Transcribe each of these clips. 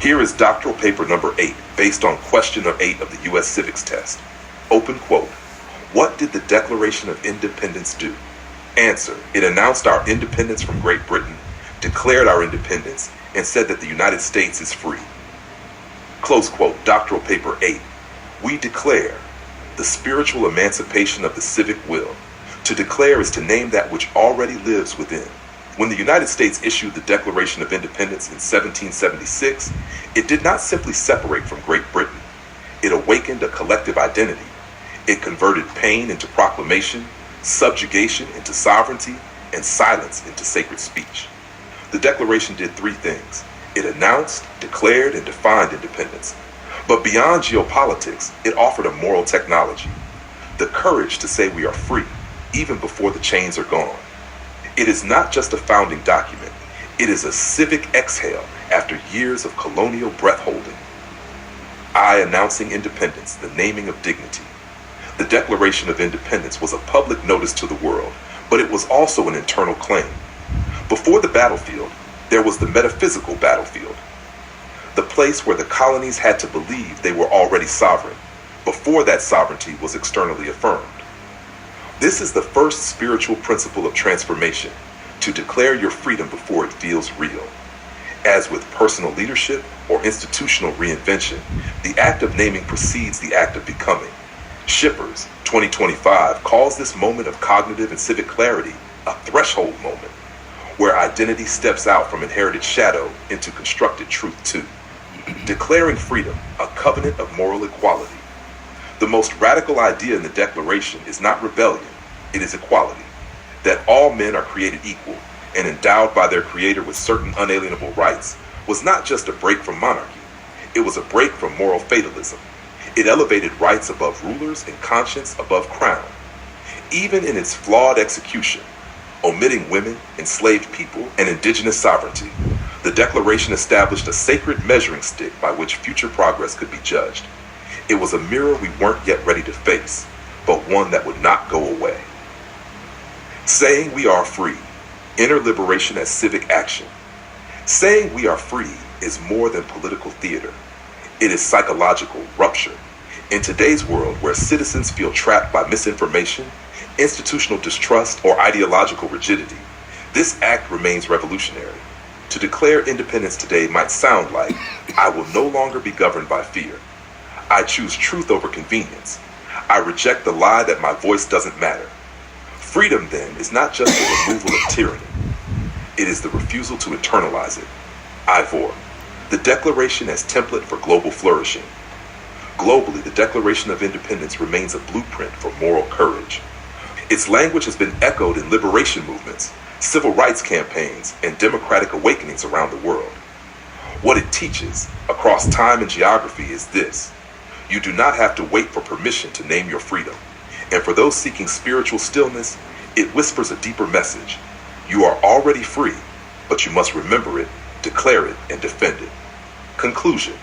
Here is doctoral paper number 8, based on question 8 of the U.S. Civics Test. Open quote. What did the Declaration of Independence do? Answer. It announced our independence from Great Britain, declared our independence, and said that the United States is free. Close quote. Doctoral paper 8. We declare the spiritual emancipation of the civic will. To declare is to name that which already lives within. When the United States issued the Declaration of Independence in 1776, it did not simply separate from Great Britain. It awakened a collective identity. It converted pain into proclamation, subjugation into sovereignty, and silence into sacred speech. The Declaration did 3 things. It announced, declared, and defined independence. But beyond geopolitics, it offered a moral technology, the courage to say we are free, even before the chains are gone. It is not just a founding document. It is a civic exhale after years of colonial breath-holding. I announcing independence, the naming of dignity. The Declaration of Independence was a public notice to the world, but it was also an internal claim. Before the battlefield, there was the metaphysical battlefield, the place where the colonies had to believe they were already sovereign, before that sovereignty was externally affirmed. This is the first spiritual principle of transformation, to declare your freedom before it feels real. As with personal leadership or institutional reinvention, the act of naming precedes the act of becoming. Shippers, 2025, calls this moment of cognitive and civic clarity a threshold moment, where identity steps out from inherited shadow into constructed truth too. Declaring freedom, a covenant of moral equality. The most radical idea in the Declaration is not rebellion, it is equality. That all men are created equal and endowed by their Creator with certain unalienable rights was not just a break from monarchy, it was a break from moral fatalism. It elevated rights above rulers and conscience above crown. Even in its flawed execution, omitting women, enslaved people, and indigenous sovereignty, the Declaration established a sacred measuring stick by which future progress could be judged. It was a mirror we weren't yet ready to face, but one that would not go away. Saying we are free, inner liberation as civic action. Saying we are free is more than political theater. It is psychological rupture. In today's world where citizens feel trapped by misinformation, institutional distrust, or ideological rigidity, this act remains revolutionary. To declare independence today might sound like, I will no longer be governed by fear. I choose truth over convenience. I reject the lie that my voice doesn't matter. Freedom, then, is not just the removal of tyranny. It is the refusal to internalize it. Ivor, the Declaration as template for global flourishing. Globally, the Declaration of Independence remains a blueprint for moral courage. Its language has been echoed in liberation movements, civil rights campaigns, and democratic awakenings around the world. What it teaches, across time and geography, is this: you do not have to wait for permission to name your freedom. And for those seeking spiritual stillness, it whispers a deeper message. You are already free, but you must remember it, declare it, and defend it. Conclusion: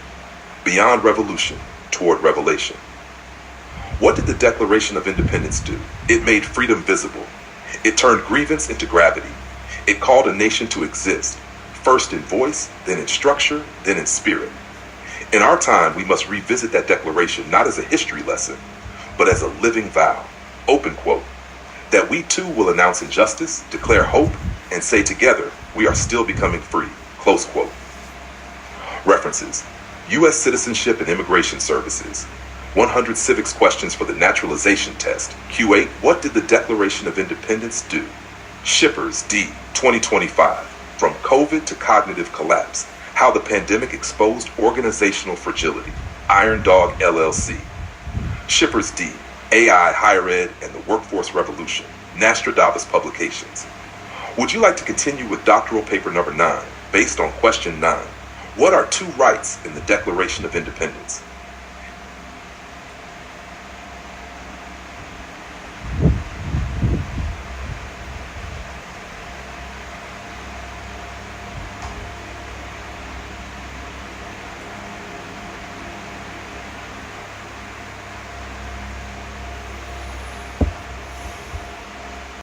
beyond revolution, toward revelation. What did the Declaration of Independence do? It made freedom visible. It turned grievance into gravity. It called a nation to exist, first in voice, then in structure, then in spirit. In our time, we must revisit that declaration not as a history lesson, but as a living vow, open quote, that we too will announce injustice, declare hope, and say together, we are still becoming free, close quote. References: U.S. Citizenship and Immigration Services, 100 Civics Questions for the Naturalization Test, Q8, What did the Declaration of Independence do? Shippers, D, 2025, From COVID to Cognitive Collapse, How the Pandemic Exposed Organizational Fragility, Iron Dog LLC. Shippers, D, AI, Higher Ed, and the Workforce Revolution, Nostradamus Publications. Would you like to continue with doctoral paper number 9, based on question 9? What are 2 rights in the Declaration of Independence?